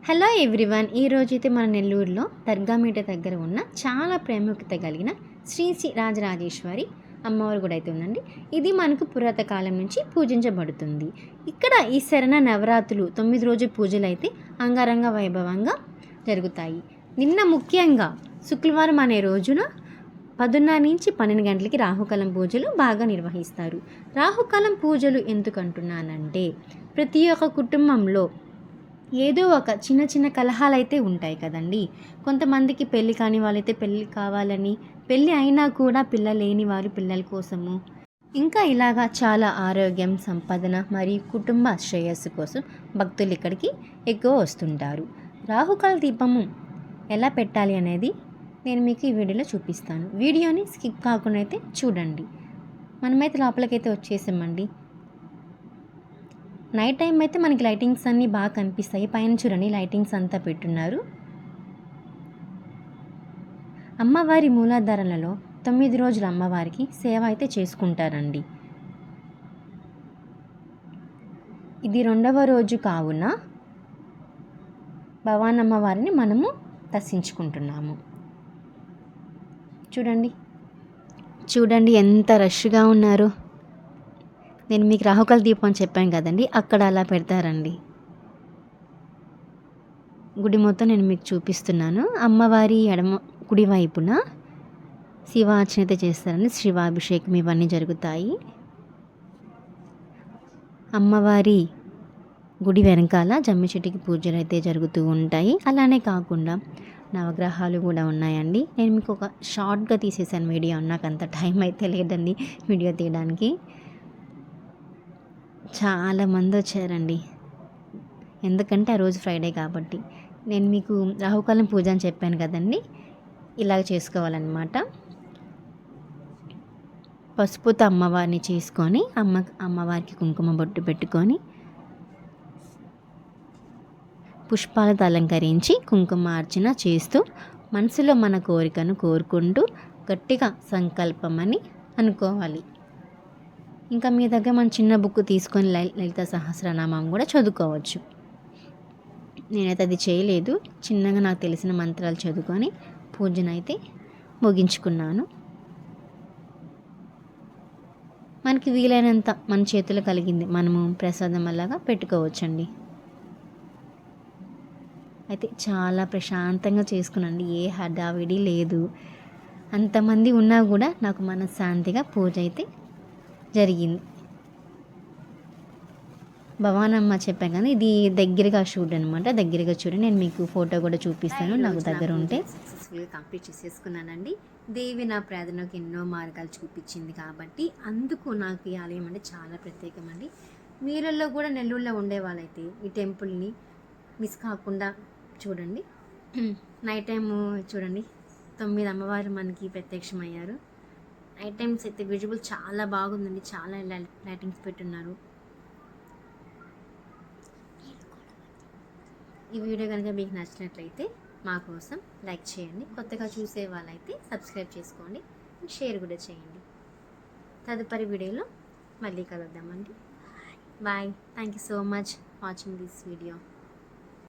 Hello everyone, ఈరోజైతే మన నెల్లూరులో దర్గామీట దగ్గర ఉన్న చాలా ప్రాముఖ్యత కలిగిన శ్రీ శ్రీ రాజరాజేశ్వరి అమ్మవారి గుడి అయితే ఉందండి. ఇది మనకు పురాతన కాలం నుంచి పూజించబడుతుంది. ఇక్కడ ఈ శరణ నవరాత్రులు 9 రోజుల పూజలు అయితే అంగరంగ వైభవంగా జరుగుతాయి. నిన్న ముఖ్యంగా శుక్రవారం అనే రోజున 10:30 నుంచి 12 గంటలకి రాహుకాలం పూజలు బాగా నిర్వహిస్తారు. రాహుకాలం పూజలు ఎందుకంటున్నానంటే ప్రతి ఒక్క కుటుంబంలో ఏదో ఒక చిన్న చిన్న కలహాలు అయితే ఉంటాయి కదండి. కొంతమందికి పెళ్ళి కాని వాళ్ళైతే పెళ్ళి కావాలని, పెళ్ళి అయినా కూడా పిల్లలు లేని వారు పిల్లల కోసము, ఇంకా ఇలాగా చాలా ఆరోగ్యం, సంపాదన మరియు కుటుంబ శ్రేయస్సు కోసం భక్తులు ఇక్కడికి ఎక్కువ వస్తుంటారు. రాహుకాల దీపము ఎలా పెట్టాలి అనేది నేను మీకు ఈ వీడియోలో చూపిస్తాను. వీడియోని స్కిప్ కాకుండా అయితే చూడండి. మనమైతే లోపలికైతే వచ్చేసామండి. నైట్ టైం అయితే మనకి లైటింగ్స్ అన్నీ బాగా కనిపిస్తాయి. పైన చూడండి లైటింగ్స్ అంతా పెట్టున్నారు. అమ్మవారి మూలాధారాలలో 9 రోజులు అమ్మవారికి సేవ అయితే చేసుకుంటారండి. ఇది 2వ రోజు కావున భవానమ్మవారిని మనము దర్శించుకుంటున్నాము. చూడండి ఎంత రష్గా ఉన్నారు. నేను మీకు రాహుకాల దీపం చెప్పాను కదండి, అక్కడ అలా పెడతారండి. గుడి మొత్తం నేను మీకు చూపిస్తున్నాను. అమ్మవారి ఎడమ కుడి వైపున శివార్చన అయితే చేస్తారండి. శివాభిషేకం ఇవన్నీ జరుగుతాయి. అమ్మవారి గుడి వెనకాల జమ్మి చెట్టుకి పూజలు అయితే జరుగుతూ ఉంటాయి. అలానే కాకుండా నవగ్రహాలు కూడా ఉన్నాయండి. నేను మీకు ఒక షార్ట్గా తీసేసాను వీడియో, నాకు అంత టైం అయితే లేదండి వీడియో తీయడానికి. చాలామంది వచ్చారండి, ఎందుకంటే ఆ రోజు ఫ్రైడే కాబట్టి. నేను మీకు రాహుకాలం పూజ అని చెప్పాను కదండి, ఇలాగ చేసుకోవాలన్నమాట. పసుపుతో అమ్మవారిని చేసుకొని అమ్మవారికి కుంకుమ బొట్టు పెట్టుకొని పుష్పాలతో అలంకరించి కుంకుమార్చన చేస్తూ మనసులో మన కోరికను కోరుకుంటూ గట్టిగా సంకల్పమని అనుకోవాలి. ఇంకా మీ దగ్గర మన చిన్న బుక్ తీసుకొని లలిత సహస్రనామం కూడా చదువుకోవచ్చు. నేనైతే అది చేయలేదు, చిన్నగా నాకు తెలిసిన మంత్రాలు చదువుకొని పూజనైతే ముగించుకున్నాను. మనకి వీలైనంత మన చేతులు కలిగింది మనము ప్రసాదం అలాగా పెట్టుకోవచ్చండి. అయితే చాలా ప్రశాంతంగా చేసుకున్నాండి, ఏ హడావిడి లేదు. అంతమంది ఉన్నా కూడా నాకు మనశ్శాంతిగా పూజ అయితే జరిగింది. భవానమ్మ చెప్పాను కానీ ఇది దగ్గరగా షూట్ అనమాట. దగ్గరగా చూడండి, నేను మీకు ఫోటో కూడా చూపిస్తాను నాకు దగ్గర ఉంటే. సక్సెస్ఫుల్గా కంప్లీట్ చేసేసుకున్నానండి. దేవి నా ప్రార్థనకు ఎన్నో మార్గాలు చూపించింది కాబట్టి అందుకు నాకు ఈ ఆలయం అంటే చాలా ప్రత్యేకం అండి. మీరల్లో కూడా నెల్లూరులో ఉండే వాళ్ళైతే ఈ టెంపుల్ని మిస్ కాకుండా చూడండి. నైట్ టైము చూడండి 9 అమ్మవారు మనకి ప్రత్యక్షమయ్యారు. నైట్ టైమ్స్ అయితే విజువల్ చాలా బాగుందండి, చాలా లైటింగ్స్ పెట్టున్నారు. ఈ వీడియో కనుక మీకు నచ్చినట్లయితే మా కోసం లైక్ చేయండి, కొత్తగా చూసే వాళ్ళైతే సబ్స్క్రైబ్ చేసుకోండి, షేర్ కూడా చేయండి. తదుపరి వీడియోలో మళ్ళీ కలుద్దామండి. Bye. Thank you so much watching this video.